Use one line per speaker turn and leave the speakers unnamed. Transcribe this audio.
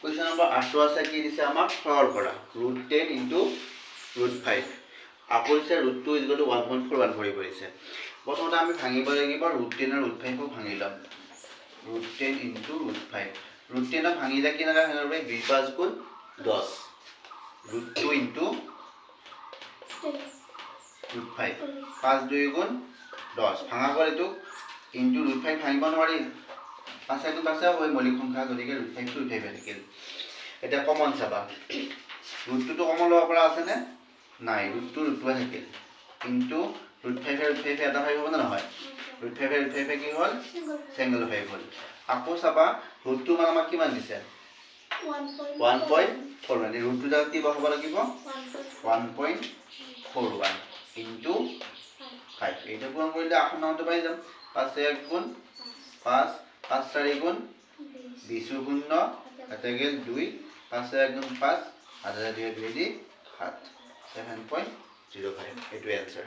question number 8 আছে কি দিছে আমাক সৰল কৰা √10 * √5 আকৌ দিছে √2 = 1.41 কৰিব দিছে প্ৰথমতে আমি ভাঙিব লাগিব √10 আৰু √5 ক ভাঙি ল'ম √10 * √5 √10 ভাঙিলে কি নাগা ভাঙিব পাৰি 2 5 গুণ 10 √2 * √5 5 2 গুণ 10 ভাঙা গ'ল এইটো ইনটু √5 ভাঙিব নোৱাৰি 5 গুণ 5 হয় মৌলিক সংখ্যা গতিকে √5 টো উঠাই থাকিল এটা কমন চাবা √2 টো কমন ল'ব পৰা আছে নে নাই √2 থাকিল ইনটু √5 এটা 5 হ'ব না নহয় √5 কি হ'ল সিঙ্গল 5 হ'ল আকৌ চাবা √2 মান আমাক কিমান দিছে 1.4 মানে √2 জাগা কি বহাব লাগিব 1.41 ইনটু 5 এইটা গুণ কৰিলে এখন নামটো পাই যাম 5 1 গুণ 5 5 4 গুণ 20 গুণ 9 এটা গেল 2 5 1 গুণ 5 আর 2 2 7 7.05 এটো आंसर